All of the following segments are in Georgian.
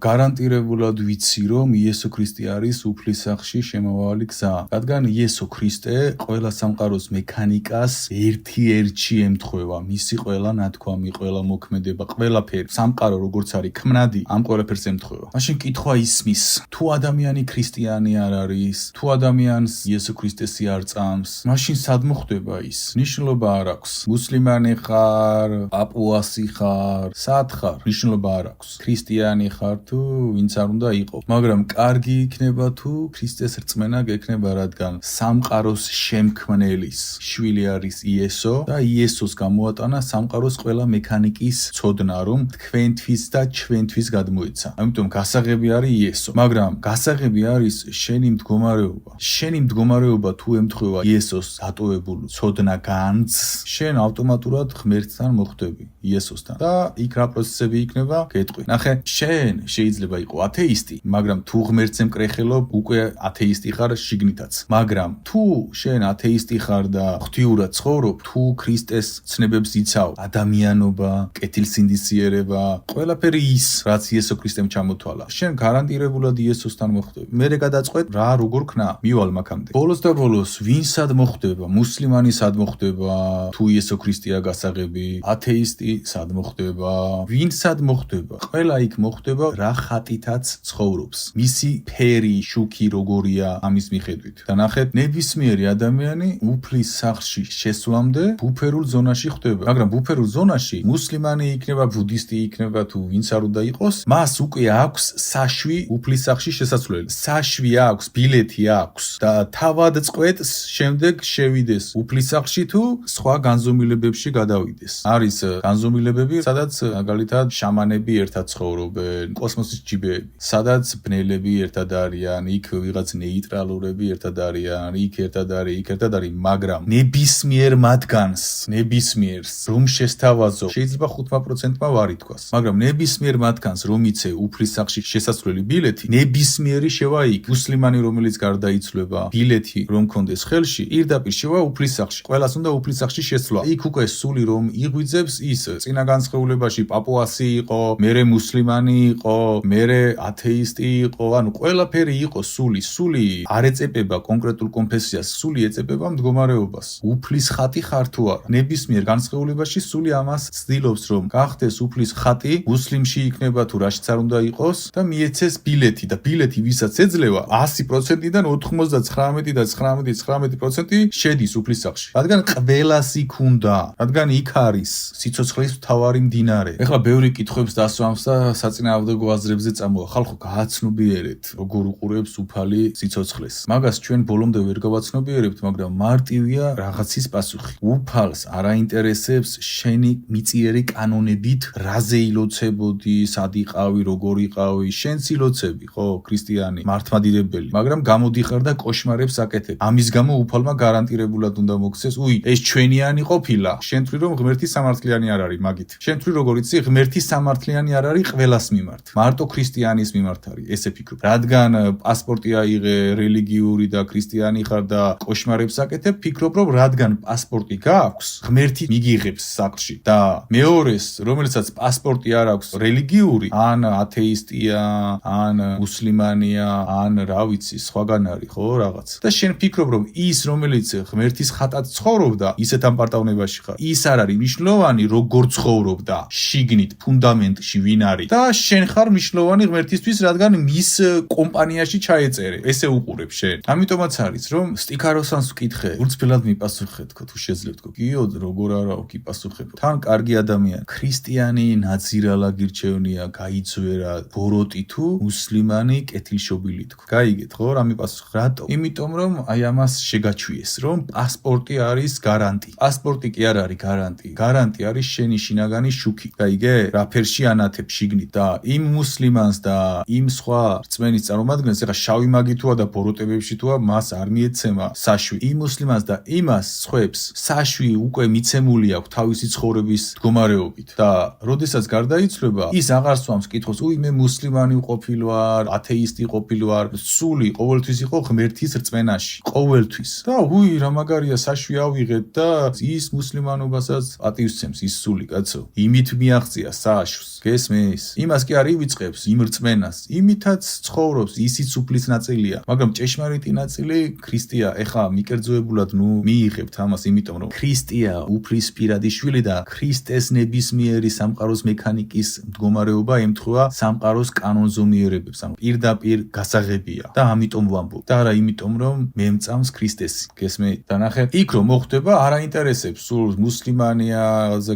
გარანტირებულად ვიცი, რომ იესო ქრისტე არის უფლისახში შემავალი გზა. რადგან იესო ქრისტე ყველა სამყაროს მექანიკას ერთ-ერთში ემთხვევა, მისი ყველა ნათქვამი, ყველა მოქმედება, ყველაფერი, სამყარო როგორც არის ქმნადი, ამ ყველაფერს ემთხვევა. მაშინ კითხვა ისმის, თუ ადამიანი ქრისტიანი არ არის, თუ ადამიანს იესო ქრისტესი არ წამს, მაშინ სად მოხდება ის? ნიშნულობა არ აქვს. მუსლიმანი ხარ, პაპუასი ხარ, სად ხარ? ნიშნულობა არ აქვს. ქრისტიანი ხარ თუ ვინც არ უნდა იყოს. მაგრამ კარგი იქნება თუ ქრისტეს რწმენა გექნება, რადგან სამყაროს შემქმნელის შვილი არის იესო და იესოს გამოატანა სამყაროს ყველა მექანიკის ცოდნა, რომ თქვენთვის და ჩვენთვის გადმოეცა. ამიტომ გასაღები არის იესო. მაგრამ გასაღები არის შენი მდგომარეობა. შენი მდგომარეობა თუ ემთხვევა იესოს დატოვებულ ცოდნა განძს, შენ ავტომატურად ღმერთთან მოხვდები იესოსთან. და იქ რა პროცესები იქნება? გეტყვი. ნახე, შენ შეიძლება იყო ათეისტი, მაგრამ თუ ღმერთს ემკრეხელობ, უკვე ათეისტი ხარ შიგნითაც. მაგრამ თუ შენ ათეისტი ხარ და ღვთიურად ცხოვრობ, თუ ქრისტეს ცნებებს იცავ, ადამიანობა, კეთილსინდისიერება, ყველაფერი ის, რაც იესო ქრისტემ ჩამოთვალა, შენ გარანტირებულად იესოსთან მოხვდები. მერე გადაწყვეტ რა როგორ ქნა, მივალ მაქამდე. ბოლოს და ბოლოს, ვინ სად მოხვდება? მუსლიმანი სად მოხვდება? თუ იესო ქრისტეა გასაღები, ათეისტი სად მოხვდება? ვინ სად მოხვდება? ყველა იქ მოხვდება რა ხატითაც ცხოვრობს. მისი ფერი, შუქი როგორია ამის მიხედვით. და ნახეთ, ნებისმიერი ადამიანი უფლის სახლში შესვლამდე ბუფერულ ზონაში ხვდება. მაგრამ ბუფერულ ზონაში მუსლიმანი იქნება, ბუდისტი იქნება თუ ვინც არ უნდა იყოს, მას უკვე აქვს საშვი უფლის სახლში შესასვლელი. საშვი აქვს, ბილეთი აქვს და თავად წყვეტს შემდეგ შევიდეს უფლის სახლში თუ სხვა განზომილებებში გადავიდეს. არის განზომილებები, სადაც მაგალითად შამანები ერთად ცხოვრობენ, კოსმოსის ჯიბეები, სადაც ბნელები ერთად არიან, იქ ვიღაც ნეიტრალურები ერთად არიან, იქ ერთად არის, იქ ერთად არის, მაგრამ ნებისმიერ მათგანს, ნებისმიერს რომ შესთავაზო, შეიძლება 5%-მა ვარ ითქვას, მაგრამ ნებისმიერ მათგანს რომ იცე უფლის სახლში შესასვლელი ბილეთი, ნებისმიერი შევა იქ. მუსლიმანი რომელიც გარდაიცვლება, ბილეთი რომ კონდეს ხელში, პირდაპირ შევა უფლის სახლში. ყველას უნდა უფლის სახლში შესვლა. იქ უკვე სული რომ იღვიძებს ის წინა განსხეულებაში პაპუასი იყო, მერე მუსლიმანი იყო, მერე ათეისტი იყო, ანუ ყველაფერი იყო სული. სული არ ეწებება კონკრეტულ კონფესიას, სული ეწებება მდგომარეობას. უფლის ხატი ხარ თუ არა? ნებისმიერ განსხეულებაში სული ამას ცდილობს, რომ გახდეს უფლის ხატი, მუსლიმში იქნება თუ რაშიც არ უნდა იყოს და მიეცეს ბილეთი და ბილეთი ვისაც ეძლევა 100%-დან 99.99% შედის უფლის სახლში. რადგან ყველას იქ უნდა, რადგან იქ არის სიცოცხლის მთავარი მდინარე. ეხლა ბევრი კითხვებს დასვამს და საწინააღმდეგო აზრებზე წამოვა. ხალხო, გააცნობიერეთ, როგორ უყურებს უფალი სიცოცხლეს. მაგას ჩვენ ბოლომდე ვერ გავაცნობიერებთ, მაგრამ მარტივია რაღაცის პასუხი. უფალს არ აინტერესებს შენი მიწიერი კანონებით რაზე ილოცებოდი, სად იყავი, როგორ იყავი, შენც ილოცები, ხო, ქრისტიანი, მართლმადიდებელი, მაგრამ გამოდიხარ და კოშმარებს აკეთებ. ამის გამო უფალმა გარანტირებულად უნდა მოგცეს, ეს ჩვენიანი ყოფილა. შენ თვლი რომ ღმერთი სამართლიანი არ არის, მაგით. შენ თვლი როგორ იცი, ღმერთი სამართლიანი არ არის ყველას მიმართ. მარტო ქრისტიანის მიმართ არის, ესე ფიქრობ. რადგან პასპორტი აიღე, რელიგიური და ქრისტიანი ხარ და კოშმარებს აკეთებ, ფიქრობ რომ რადგან პასპორტი გააქვს, ღმერთი მიგიღებს სახლში და მეორეს, რომელსაც პასპორტი არ აქვს, რელიგიური, ან ათეისტია, ან მუსლიმანია, ან რა ვიცი, სხვაგან არის, ხო, რაღაც. და შენ ფიქრობ რომ ის, რომელიც ღმერთის ხატად ცხოვრობდა, ისეთ ამ პარტავნებაში ხარ. ის არ არის მნიშვნელოვანი, როგორ ცხოვრობდა, შიგნით, ფუნდამენტში ვინ არის. და შენ ხარ მნიშვნელოვანი ღმერთისთვის, რადგან მის კომპანიაში ჩაეწერე. ესე უყურებ შენ. ამიტომაც არის, რომ სტიქაროსანს ვკითხე, ვურცფილად მიპასუხე თქო, თუ შეძლებ თქო. გიო, როგორ არაო, კი პასუხებ. თან კარგი ადამიანი, ქრისტიანი ნაძირალა გირჩევნია, გაიძვერა, ბოროტი თუ მუსლიმანი კეთილშობილი თქო. გაიგეთ, ხო, რა მიპასუხე? რატო? იმიტომ რომ აი ამას შეგაჩვიეს, რომ პასპორტი არის გარანტი. პასპორტი კი არ არის გარანტი. გარანტი არის შენი შინაგანი შუქი. გაიგე? რა ფერში ანათებ შიგნით და იმ მუსლიმანს და იმ სხვა რწმენის წარმომადგენელს, ეხა შავი მაგი თუა და ბოროტებებში თუა, მას არ მიეცემა საშვი. იმ მუსლიმანს და იმას ხვებს საშვი უკვე მიცემული აქვს თავისი ცხოვრების მდგომარეობით და როდესაც გარდაიცვლება, ის აღარ სვამს კითხოს, მე მუსლიმანი ყოფილი ვარ, ათეისტი ყოფილი ვარ, სული ყოველთვის იყო ღმერთის რწმენაში. ყოველთვის. და რა მაგარია საშვი ავიღეთ და ის მუსლიმანობასაც პატივს ცემს ის სული, კაცო. იმით მიაღწია საშვს. გესმის? იმას კი არ ივიც იწყებს იმ რწმენას, იმითაც ცხოვრობს, ისიც უფლის ნაწილია. მაგრამ ჭეშმარიტი ნაწილი ქრისტეა. ეხა მიკერძოებულად მიიღებთ ამას, იმიტომ რომ ქრისტეა უფლის პირადი შვილი და ქრისტეს ნებისმიერი სამყაროს მექანიკის მდგომარეობა ემთხვევა სამყაროს კანონზომიერებებს, ანუ პირდაპირ გასაღებია და ამიტომ ვამბობ. და არა იმიტომ რომ მე მწამს ქრისტესი. გესმენთ? და ნახეთ, იქ რომ მოხდება არ აინტერესებს სულ მუსლიმანია,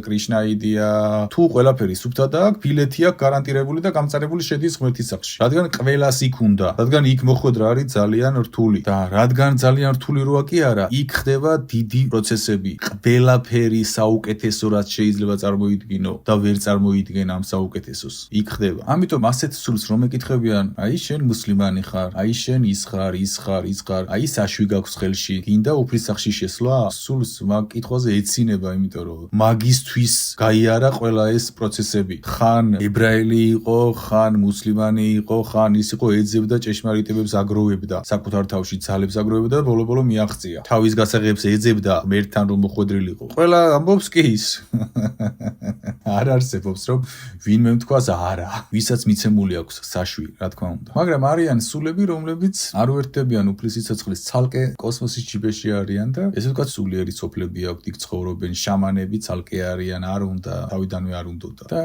კრიშნაიდია, თუ ყველაფერი სუფთად აქვს, ბილეთი აქვს გარანტირებული და გამწარებული შედის ღმერთის სახლში. რადგან ყველას იქ უნდა, რადგან იქ მოხვედრა არის ძალიან რთული და რადგან ძალიან რთული როა კი არა, იქ ხდება დიდი პროცესები. ყველაფერი საუკეთესო რაც შეიძლება წარმოიდგინო და ვერ წარმოიდგენ ამ საუკეთესოს. იქ ხდება. ამიტომ ასეთ სულს რომ ეკითხებიან, აი შენ მუსლიმანი ხარ, აი შენ ის ხარ, ის ხარ, ის ხარ, აი საშვი გაქვს ხელში, გინდა უფლის სახლში შესვლა? სულს მაგ კითხვაზე ეცინება, იმიტომ რომ მაგისთვის გაიარა ყველა ეს პროცესები. ხან ებრაელი იყო, ხან მუსლიმანი იყო, ხან ის იყო ეძებდა ჭეშმარიტებებს აგროვებდა, საკუთარ თავში ძალებს აგროვებდა და ბოლო-ბოლო მიაღწია. თავის გასაღებს ეძებდა მერთან რომ მოხვედრილიყო. ყველა ამბობს კი ის. არ არსებობს რომ ვინმე თქვას არა, ვისაც მიცემული აქვს საშვი, რა თქმა უნდა. მაგრამ არიან სულები, რომლებიც არ უერთდებიან უფლის სიცოცხლის ცალკე კოსმოსის ჯიბეში არიან და ესე ვთქვათ სულიერი სოფლები აქვთ, იქ ცხოვრობენ, შამანები ცალკე არიან, არ უნდა, თავიდანვე არ უნდოდა. და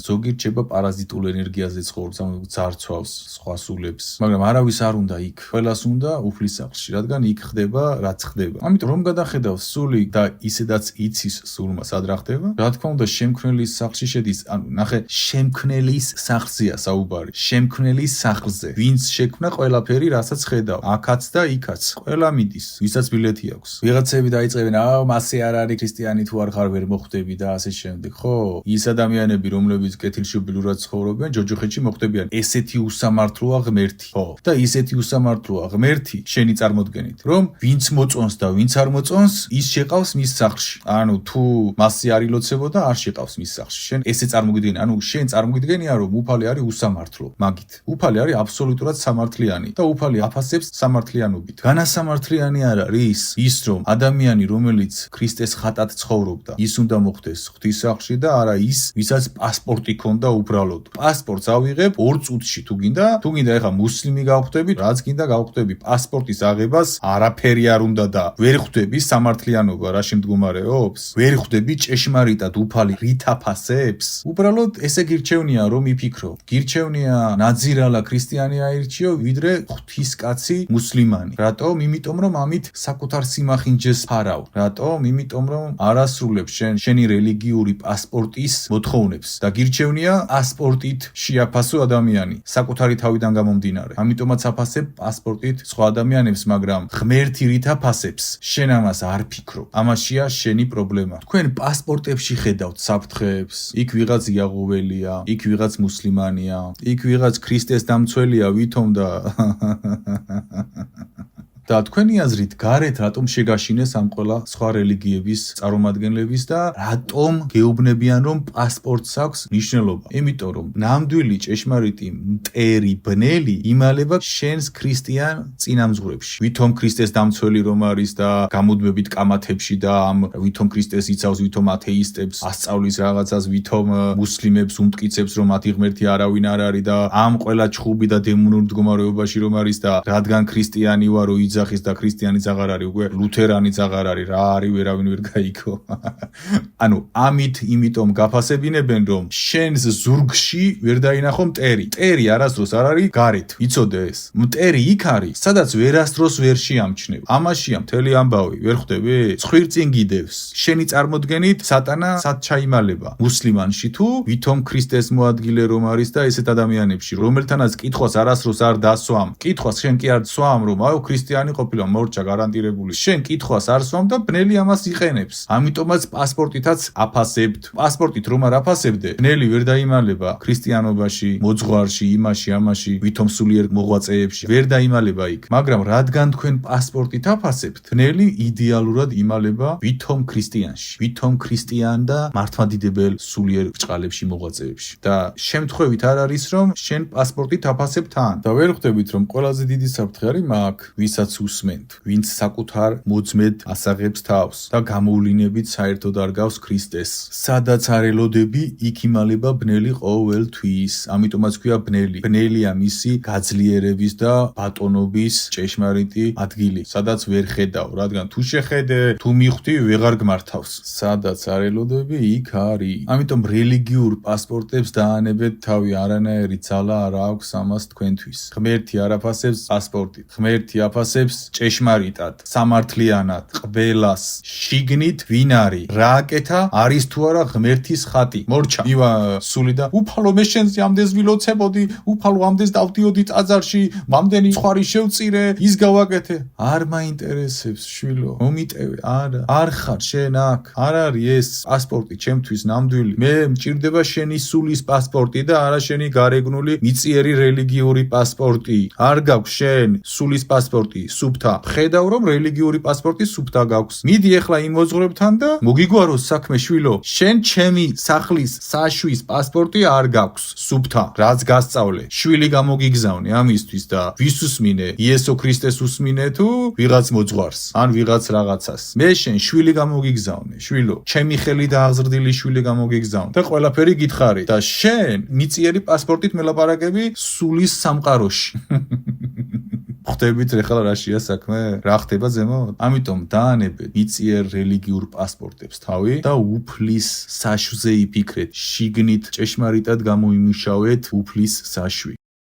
ზოგი რჩება პარაზიტულ ენერგიაზე ცხოვრობს, ანუ ძარცვავს სხვა სულებს. მაგრამ არავის არ უნდა იქ. ყველას უნდა უფლის სახლში, რადგან იქ ხდება რაც ხდება. ამიტომ რომ გადახედავს სული და ისედაც იცის სულმა სად რა ხდება, რა თქმა უნდა შემქმნელის სახლში შედის, ანუ ნახე, შემქმნელის სახლზეა საუბარი. შემქმნელის სახლზე. ვინც შექმნა ყველაფერი, რასაც ხედავ, აქაც და იქაც. ყველა მიდის, ვისაც ბილეთი აქვს. ვიღაცები დაიწყებენ, მასე არ არის ქრისტიანი თუ არ ხარ ვერ მოხვდები და ასე შემდეგ. ხო, ის ადამიანები, რომლებიც კეთილშობილურად ცხოვრობენ, ჯოჯოხეთში მოხვდებიან. ესეთი უსამართლოა ღმერთი. ხო, და ისეთი უსამართლოა ღმერთი, შენი წარმოდგენით, რომ ვინც მოწონს და ვინც არ მოწონს, ის შეყავს მის სახლში. ანუ თუ მასზე არ ილოცებოდა, არ შეყავს მის სახლში. შენ ესე წარმოგიდგენი, ანუ შენ წარმოგიდგენია, რომ უფალი არის უსამართლო. მაგით. უფალი არის აბსოლუტურად სამართლიანი და უფალი აფასებს სამართლიანობით. განასამართლიანი არ არის ის, რომ ადამიანი, რომელიც ქრისტეს ხატად ცხოვრობდა, ის უნდა მოხვდეს ღვთის სახლში და არა ის, ვისაც პასპორტი ქონდა უბრალოდ. პასპორტს ავიღებ 2 წუთში თუ გინდა ეხა მუსლიმი გავხდები, რაც გინდა გავხდები. პასპორტის აღებას არაფერი არ უნდა და ვერ ხვდები სამართლიანობა რა შემდგომარეობს. ვერ ხვდები ჭეშმარიტად უფალი რით აფასებს. უბრალოდ ესე გირჩევნია რომ იფიქრო. გირჩევნია ნაძირალა ქრისტიანი აირჩიო, ვიდრე ღვთისკაცი მუსლიმანი. რატომ? იმიტომ რომ ამით საკუთარ სიმახინჯეს ფარავ. რატომ? იმიტომ რომ არასრულებს შენი რელიგიური პასპორტის მოთხოვნებს და გირჩევნია პასპორტით შეაფასო ადამიანი საკუთარი თავიდან გამომდინარე. ამიტომაც აფასებ პასპორტით სხვა ადამიანებს, მაგრამ ღმერთი რით აფასებს? შენ ამას არ ფიქრო. ამაშია შენი პრობლემა. თქვენ პასპორტებში ხედავთ საფრთხეებს. იქ ვიღაც იაღუველია, იქ ვიღაც მუსლიმანია, იქ ვიღაც ქრისტეს დამცველია, ვითომ და და თქვენი აზრით გარეთ რატომ შეგაშინეს ამ ყველა სხვა რელიგიების წარმომადგენლების და რატომ გეუბნებიან რომ პასპორტს აქვს მნიშვნელობა? იმიტომ რომ ნამდვილი ჭეშმარიტი მტერი ბნელი იმალება შენს ქრისტიან წინამძღვრებში. ვითომ ქრისტეს დამცველი რომ არის და გამუდმებით კამათებში და ამ ვითომ ქრისტეს იცავს, ვითომ ათეისტებს ასწავლის რაღაცას, ვითომ მუსლიმებს უმტკიცებს რომ მათი ღმერთი არავინ არ არის და ამ ყველა ჩხუბი და დემონურ მდგომარეობაში რომ არის და რადგან ქრისტიანი ვარო იძახის და ქრისტიანიც აღარ არის, უკვე ლუთერანიც აღარ არის, რა არის ვერავინ ვერ გაიქო. ანუ ამით იმიტომ გაფასებინებენ რომ შენს ზურგში ვერ დაინახო მტერი. მტერი არასდროს არ არის გარეთ. იცოდე ეს? მტერი იქ არის, სადაც ვერასდროს ვერ შეამჩნევ. ამაშია მთელი ამბავი, ვერ ხვდები? ცხვირწინ გიდევს. შენი წარმოდგენით სატანა სად ჩაიმალება? მუსლიმანში თუ ვითომ ქრისტეს მოადგილე რომ არის და ესეთ ადამიანებში, რომელთანაც კითხვას არასდროს არ დასვამ. კითხვას შენ კი არ სვამ რომ აუ ქრისტიანი ყოფილა მორჩა გარანტირებული. შენ კითხვას არ სვამ და ბნელი ამას იყენებს. ამიტომაც პასპორტითაც აფასებთ. პასპორტით რომ არ აფასებდე, ბნელი ვერ დაიმალება ქრისტიანობაში, მოძღვარში, იმაში, ამაში, ვითომ სულიერ მოღვაწეებში. ვერ დაიმალება იქ. მაგრამ რადგან თქვენ პასპორტით აფასებთ, ბნელი იდეალურად იმალება ვითომ ქრისტიანში. ვითომ ქრისტიან და მართლმადიდებელ სულიერ ბრჭყალებში მოღვაწეებში. და შემთხვევით არ არის რომ შენ პასპორტით აფასებ თან. და ვერ ხვდებით რომ ყველაზე დიდი საფრთხე არის მაგ, ვისაც უსმენთ, ვინც საკუთარ მოძმედ ასაღებს თავს და გამოვლინებით საერთოდ არ გავს ქრისტეს. სადაც არ ელოდები, იქ იმალება ბნელი ყოველთვის. ამიტომაც ქვია ბნელი. ბნელია მისი გაძლიერების და ბატონობის ჭეშმარიტი ადგილი, სადაც ვერ ხედავ, რადგან თუ შეხედე, თუ მიხვდი, ვეღარ გმართავს. სადაც არ ელოდები, იქ არის. ამიტომ რელიგიურ პასპორტებს დაანებეთ თავი, არანაირი ძალა არ აქვს ამას თქვენთვის. ღმერთი არ აფასებს პასპორტით, ღმერთი აფასებს ჭეშმარიტად, სამართლიანად, ყველას. შიგნით ვინ არის? რა აკეთა? არის თუ არა ღმერთის ხატი. მორჩა. ივა სული და უფალო მე შენზე ამდენს ვილოცებოდი, უფალო ამდენს დავდიოდი ტაძარში, მამდენი ცხარი შევწირე, ის გავაკეთე. არ მაინტერესებს, შვილო. მომიტევე, არა. არ ხარ შენ აქ. არ არის ეს პასპორტი ჩემთვის ნამდვილი. მე მჭირდება შენი სულის პასპორტი და არა შენი გარეგნული მიწიერი რელიგიური პასპორტი. არ გაქვს შენ სულის პასპორტი, სუფთა. ხედავ რომ რელიგიური პასპორტი სუფთა გაქვს. მიდი ეხლა იმ მოძღვრებთან და მოგიგვაროს საქმე, შვილო. შენ ჩემი სახლის საშვის პასპორტი არ გაქვს, სუფთა. რაც გასწავლე, შვილი გამოგიგზავნე ამისთვის და ვის უსმინე? იესო ქრისტეს უსმინე თუ ვიღაც მოძღვარს, ან ვიღაც რაღაცას. მე შენ შვილი გამოგიგზავნე, შვილო. ჩემი ხელი და აღზრდილი შვილი გამოგიგზავნე და ყველაფერი გითხარი და შენ მიწიერი პასპორტით მელაპარაკები სულის სამყაროში. ხვდებით ახლა რაშია საქმე? რა ხდება ზემოთ? ამიტომ დაანებეთ მიწიერ რელიგიურ პასპორტებს თავი და უფლის საშვზე იფიქრეთ. შიგნით ჭეშმარიტად გამოიმუშავეთ უფლის საშვი.